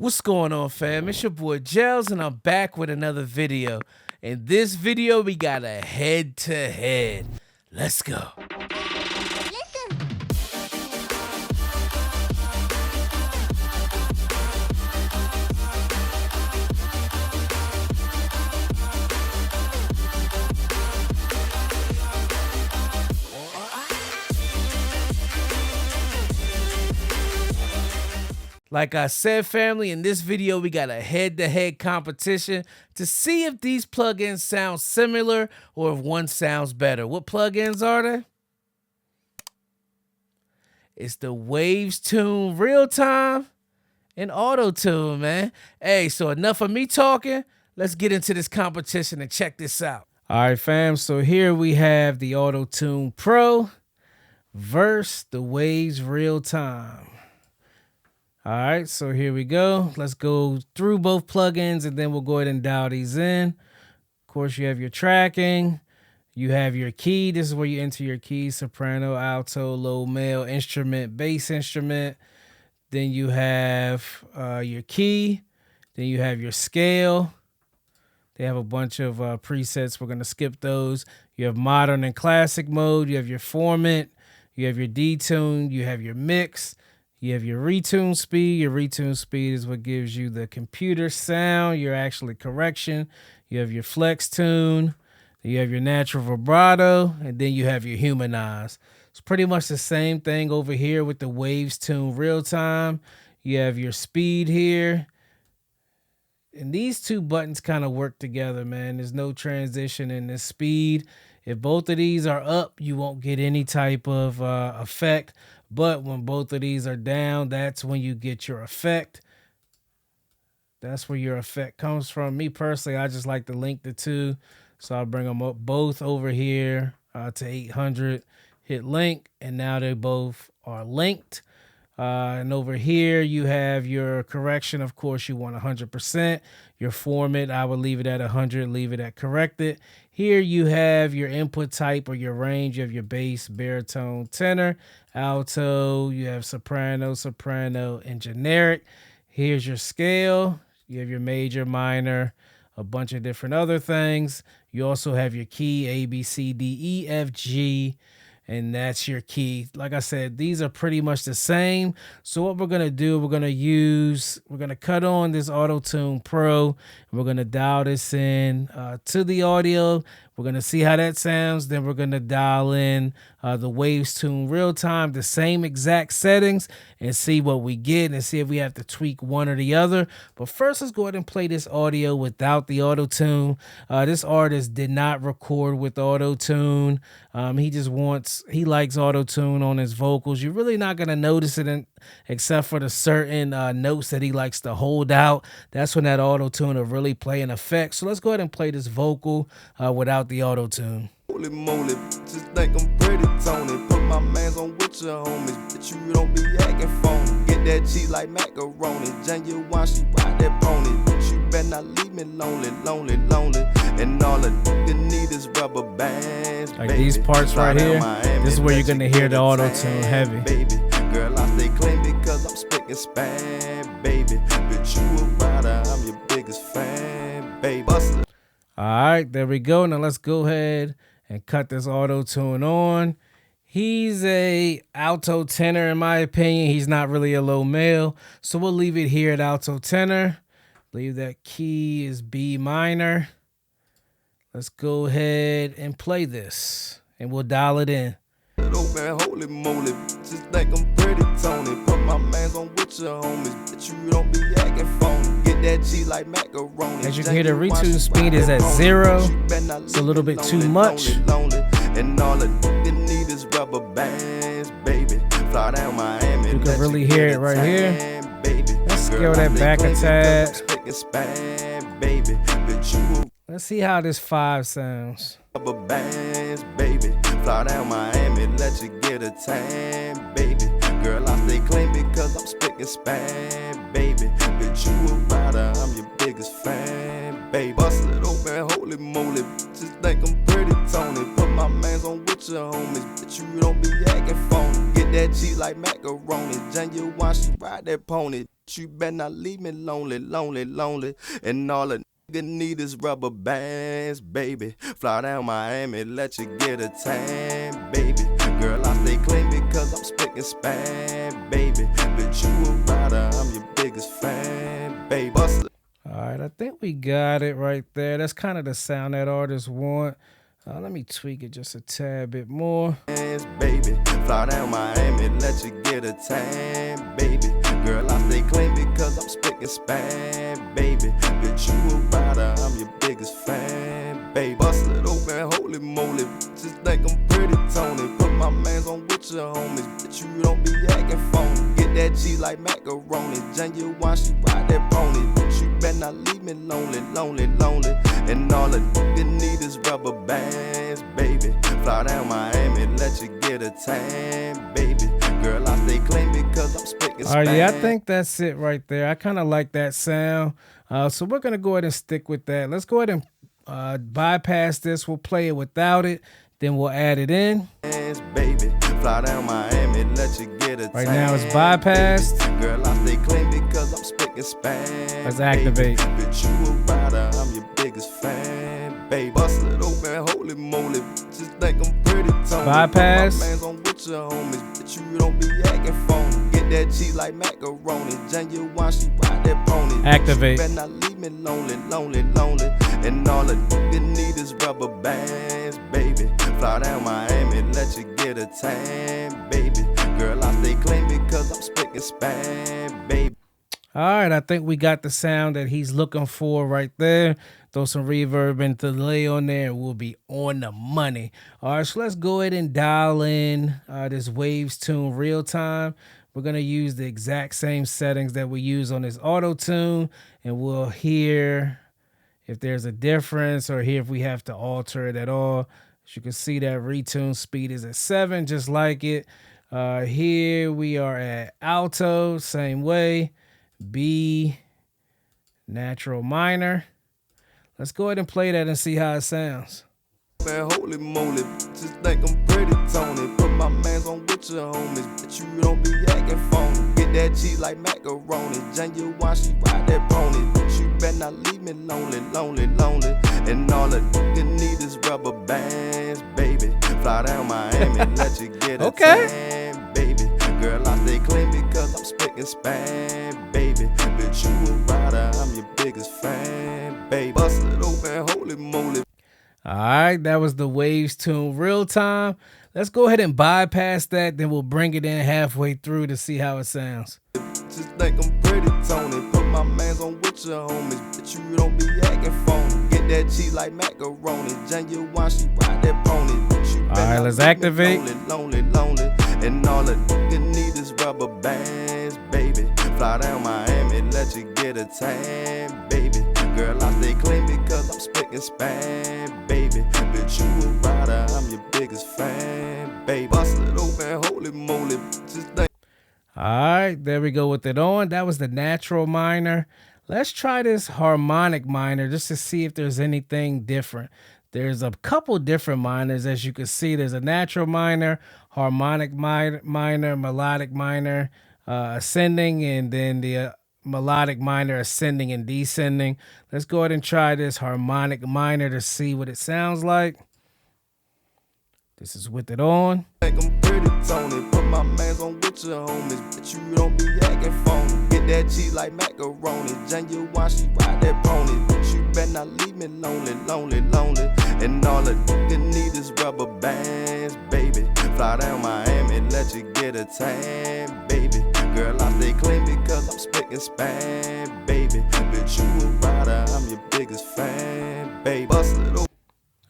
What's going on, fam? It's your boy Gels, and I'm back with another video. In this video, we got a head-to-head. Let's go. Like I said, family, in this video, we got a head-to-head competition to see if these plugins sound similar or if one sounds better. What plugins are they? It's the Wavestune Real-Time and Autotune, man. Hey, so enough of me talking. Let's get into this competition and check this out. All right, fam. So here we have the Autotune Pro versus the Waves Real-Time. All right, so here we go. Let's go through both plugins, and then we'll go ahead and dial these in. Of course, you have your tracking. You have your key. This is where you enter your keys: soprano, alto, low, male, instrument, bass instrument. Then you have your key. Then you have your scale. They have a bunch of presets. We're going to skip those. You have modern and classic mode. You have your formant. You have your detune. You have your mix. You have your retune speed. Your retune speed is what gives you the computer sound, your actually correction. You have your flex tune. You have your natural vibrato. And then you have your humanize. It's pretty much the same thing over here with the Wavestune Real Time. You have your speed here. And these two buttons kind of work together, man. There's no transition in the speed. If both of these are up, you won't get any type of effect. But when both of these are down, that's when you get your effect. That's where your effect comes from. Me personally, I just like to link the two. So I'll bring them up both over here to 800. Hit link, and now they both are linked. And over here, you have your correction. Of course, you want 100%. Your format, I would leave it at 100, leave it at corrected. Here you have your input type or your range. You have your bass, baritone, tenor, alto. You have soprano, soprano, and generic. Here's your scale. You have your major, minor, a bunch of different other things. You also have your key, A, B, C, D, E, F, G. And that's your key. Like I said, these are pretty much the same. So what we're going to do, we're going to cut on this Autotune Pro. And we're going to dial this in to the audio. We're going to see how that sounds. Then we're going to dial in the Wavestune Real Time, the same exact settings, and see what we get and see if we have to tweak one or the other. But first, let's go ahead and play this audio without the Autotune. This artist did not record with Autotune. He likes Autotune on his vocals. You're really not going to notice it except for the certain notes that he likes to hold out. That's when that Autotune will really play an effect. So let's go ahead and play this vocal without the Autotune. Holy moly, just think I'm pretty Tony. Put my mans on with your homies, bitch, you don't be acting phony. Get that cheese like macaroni, genuine, she ride that pony. Bitch, you better not leave me lonely, lonely, lonely. And all I need is rubber bands, like baby. These parts right here, Miami, this is where you're gonna hear the Autotune heavy. Baby, girl, I stay clean because I'm spitting spam, baby. Bitch, you a rider, I'm your biggest fan, baby. Bustin'. All right, there we go. Now let's go ahead and cut this Autotune on. He's a alto tenor, in my opinion. He's not really a low male. So we'll leave it here at alto tenor. Believe that key is B minor. Let's go ahead and play this, and we'll dial it in. Open, holy moly, just think I'm pretty Tony. Put my mans on with your homies, bitch, you don't be acting phony. Get that cheese like macaroni. As you can hear, the retune speed is at 0. It's a little bit too much. And all I need is rubber bands, baby. Fly down Miami. You can really hear it right here. Let's scale that back a tad. Let's see how this 5 sounds. Rubber bands, baby. Fly down Miami, let you get a tan, baby. Girl, I stay clean because I'm spitting spam, baby. Bitch, you a rider, I'm your biggest fan, baby. Bust it open, holy moly, just think I'm pretty Tony. Put my mans on with your homies, bitch, you don't be acting phony. Get that cheese like macaroni, genuine, she ride that pony. You better not leave me lonely, lonely, lonely. And all a nigga need is rubber bands, baby. Fly down Miami, let you get a tan, baby. Girl, I stay clean because I'm spitting spam, baby. But you a rider, I'm your biggest fan, baby. Bust it. All right, I think we got it right there. That's kind of the sound that artists want. Let me tweak it just a tad bit more. Baby, fly down Miami, let you get a tan, baby. Girl, I stay clean because I'm spitting spam, baby. Bitch, you a rider, I'm your biggest fan, baby. Bust it open, holy moly, just think I'm pretty Tony. Put my mans on with your homies, bitch, you don't be acting phony. Get that G like macaroni, genuine, she ride that pony. Bitch, you better not leave me lonely, lonely, lonely. And all a nigga need is rubber bands, baby. Fly down Miami, let you get a tan, baby. Girl, I stay clean because I'm spitting All right, yeah, I think that's it right there. I kind of like that sound. So we're going to go ahead and stick with that. Let's go ahead and bypass this. We'll play it without it. Then we'll add it in. Baby, fly down Miami, let you get a right now it's bypassed. Girl, I stay clean because I'm spitting spam. Let's activate. Bitch, you a rider, I'm your biggest fan, baby. Bust it open, holy moly, just think I'm pretty Tony. Bypass. Put my mans on with your homies, bitch, you don't be acting phony. Get that cheese like macaroni, genuine, she ride that pony. Activate. You better not leave me lonely, lonely, lonely. And all a nigga need is rubber bands, baby. Fly down Miami, let you get a tan, baby. Girl, I stay clean because I'm spitting spam, baby. All right, I think we got the sound that he's looking for right there. Throw some reverb and delay on there, and we'll be on the money. All right, so let's go ahead and dial in this Wavestune real time. We're going to use the exact same settings that we use on this auto-tune, and we'll hear if there's a difference or hear if we have to alter it at all. As you can see, that retune speed is at 7, just like it. Here we are at alto, same way. B, natural minor. Let's go ahead and play that and see how it sounds. Man, holy moly, just think I'm pretty Tony. Put my mans on with your homies, bitch, you don't be acting phony. Get that cheese like macaroni, genuine, she ride that pony. Bitch, you better not leave me lonely, lonely, lonely. And all a nigga need is rubber bands, baby. Fly down Miami, let you get a tan, baby. Girl, I stay clean because I'm spitting spam, baby. Bitch, you a rider, I'm your biggest fan, baby. Bust it open, holy moly. All right, that was the Wavestune real time. Let's go ahead and bypass that, then we'll bring it in halfway through to see how it sounds. Just think I'm pretty Tony. Put my mans on with your homies, bitch, you don't be acting phony. Get that cheese like macaroni, genuine, she ride that pony. Bitch, you all right, let's activate. Lonely, lonely, lonely. And all a nigga need is rubber bands, baby. Fly down Miami, let you get a tan, baby. Girl, I stay clean because I'm spitting spam, baby. Bitch, you a rider, I'm your biggest fan, baby. Bust it open, holy moly, just think. All right, there we go with it on. That was the natural minor. Let's try this harmonic minor just to see if there's anything different. There's a couple different minors. As you can see, there's a natural minor, harmonic minor, melodic minor, ascending, and then the melodic minor ascending and descending. Let's go ahead and try this harmonic minor to see what it sounds like. This is with it on. Think I'm pretty Tony. Put my mans on with your homies, bitch, you don't be acting phony. Get that cheese like macaroni, genuine, she ride that pony. Bitch, you better not leave me lonely, lonely, lonely. And all a nigga need is rubber bands, baby. Fly down Miami, let you get a tan, baby. Girl, I stay clean because I'm spitting spam, baby. Bitch, you a rider, I'm your biggest fan, baby. Bust it open.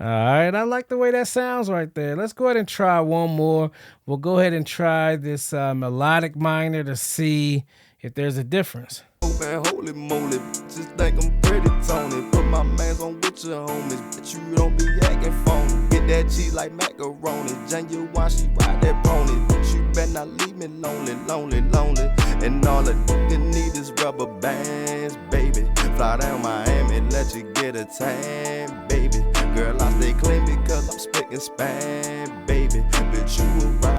All right, I like the way that sounds right there. Let's go ahead and try one more. We'll go ahead and try this melodic minor to see if there's a difference. Man, holy moly, just think I'm pretty Tony. Put my mans on with your homies, bitch, you don't be acting phony. Get that cheese like macaroni, genuine, she ride that pony. Bitch, you better not leave me lonely, lonely, lonely. And all a nigga need is rubber bands, baby. Fly down Miami, let you get a tan, baby. Girl, I stay clean because I'm spitting spam, baby. Bitch, you a rider.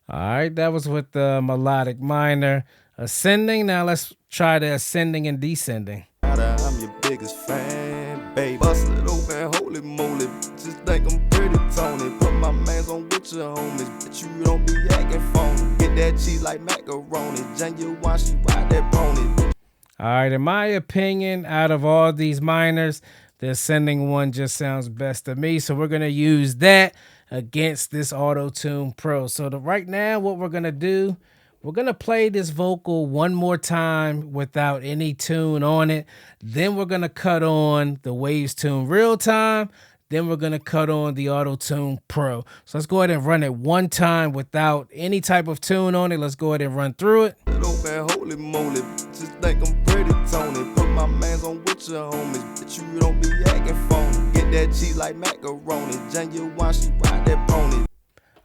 All right, that was with the melodic minor. Ascending. Now let's try the ascending and descending. I'm your biggest fan, baby. Bust it open, holy moly. Just think I'm pretty Tony. Put my mans on with your homies. Bitch, you don't be acting phony. Get that cheese like macaroni. Genuine, she ride that pony. All right, in my opinion, out of all these minors, the ascending one just sounds best to me. So we're going to use that against this Auto-Tune Pro. So right now, what we're going to do, we're going to play this vocal one more time without any tune on it. Then we're going to cut on the Wavestune Real Time. Then we're going to cut on the Auto-Tune Pro. So let's go ahead and run it one time without any type of tune on it. Let's go ahead and run through it. Open, holy moly. Just think I'm pretty Tony. Put my mans on with your homies. Bitch, you don't be acting phony. Get that cheese like macaroni. Genuine, she ride that pony.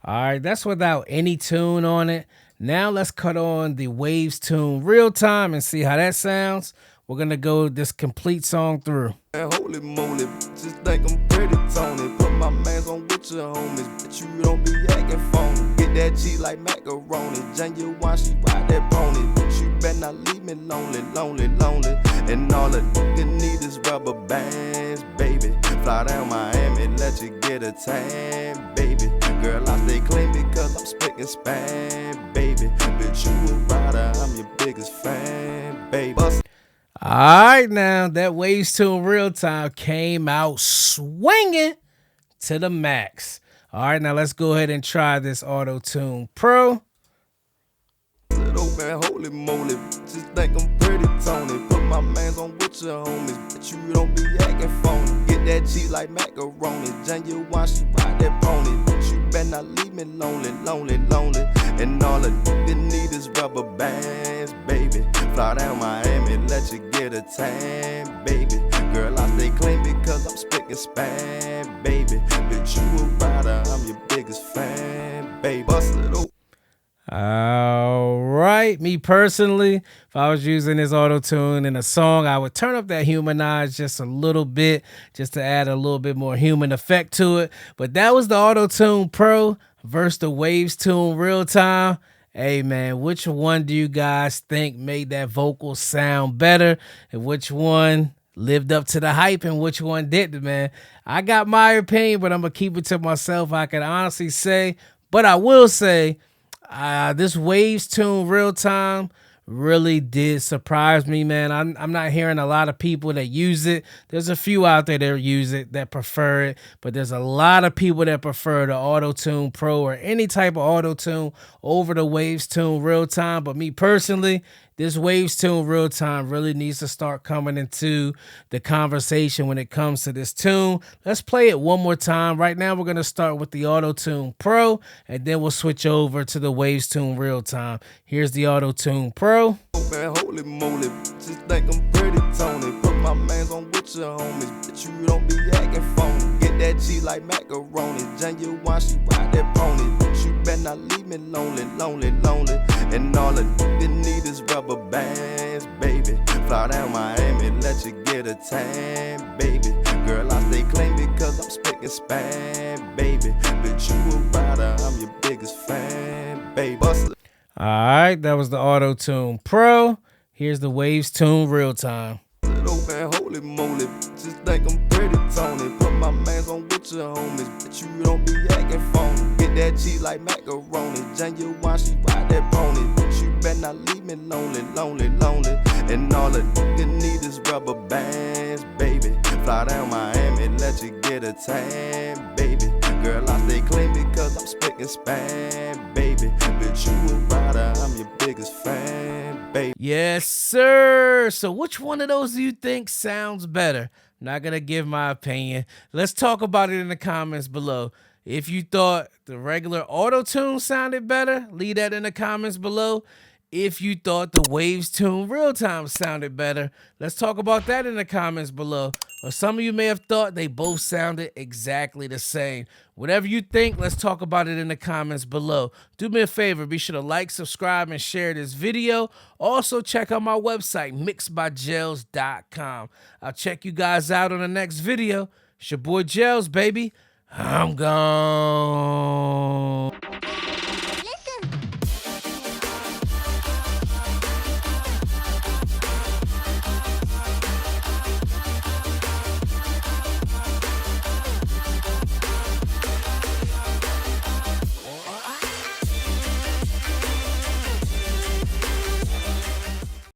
All right, that's without any tune on it. Now let's cut on the Wavestune Real Time and see how that sounds. We're going to go this complete song through. Holy moly, just think I'm pretty Tony. Put my mans on with your homies. Bitch, you don't be acting phony. Get that cheese like macaroni. Genuine, she ride that pony. Bitch, you better not leave me lonely, lonely, lonely. And all a nigga need is rubber bands, baby. Fly down Miami, let you get a tan, baby. Girl, I stay clean because I'm speaking Spanish, baby. Bitch, you a rider, I'm your biggest fan, baby. All right, now that Wavestune Real Time came out swinging to the max. All right, now let's go ahead and try this Auto-Tune Pro. Open, holy moly, just think I'm pretty Tony. Put my mans on with your homies, bitch, you don't be acting phony. Get that cheese like macaroni. Genuine, she ride that pony. Bitch, you better not leave me lonely, lonely, lonely. And all a nigga need is rubber bands, baby. Fly down Miami, let you get a tan, baby. Girl, I stay clean because I'm speaking Spanish, baby. Bitch, you a rider, I'm your biggest fan, baby. Bust it open. All right, me personally, if I was using this Auto-Tune in a song, I would turn up that humanize just a little bit, just to add a little bit more human effect to it. But that was the Auto-Tune Pro versus the Wavestune Real Time. Hey man, which one do you guys think made that vocal sound better, and which one lived up to the hype and which one didn't, man? I got my opinion, but I'm gonna keep it to myself. I can honestly say, but I will say, this Wavestune Real Time really did surprise me, man. I'm not hearing a lot of people that use it. There's a few out there that use it, that prefer it, but there's a lot of people that prefer the Auto-Tune Pro or any type of Auto-Tune over the Wavestune Real Time. But me personally, this Wavestune Real Time really needs to start coming into the conversation when it comes to this tune. Let's play it one more time. Right now, we're going to start with the Auto-Tune Pro, and then we'll switch over to the Wavestune Real Time. Here's the Auto-Tune Pro. Man, holy moly, just think I'm pretty Tony. Put my mans on with your homies, bitch, you don't be acting phony. Get that cheese like macaroni. Genuine, she ride that pony. Bitch, you better not leave me lonely, lonely, lonely. And all a nigga need is rubber bands, baby. Fly down Miami, let you get a tan, baby. Girl, I stay clean because I'm speaking Spanish, baby. Bitch, you a rider, I'm your biggest fan, baby. Bust it. All right, that was the Auto-Tune Pro. Here's the Wavestune Real Time. Open, holy moly, just think I'm pretty Tony. Put my mans on with your homies, bitch, you don't be acting phony. Get that cheese like macaroni. Genuine, she ride that pony. Bitch, you better not leave me lonely, lonely, lonely. And all a nigga need is rubber bands, baby. Fly down Miami, let you get a tan, baby. Girl, I stay clean because I'm speaking Spanish, baby. Bitch, you a rider, I'm your biggest fan, baby. Yes, sir. So which one of those do you think sounds better? I'm not going to give my opinion. Let's talk about it in the comments below. If you thought the regular Auto-Tune sounded better, leave that in the comments below. If you thought the Wavestune Real Time sounded better, let's talk about that in the comments below. Or some of you may have thought they both sounded exactly the same. Whatever you think, let's talk about it in the comments below. Do me a favor, be sure to like, subscribe, and share this video. Also, check out my website, mixedbygels.com. I'll check you guys out on the next video. It's your boy Gels, baby. I'm gone.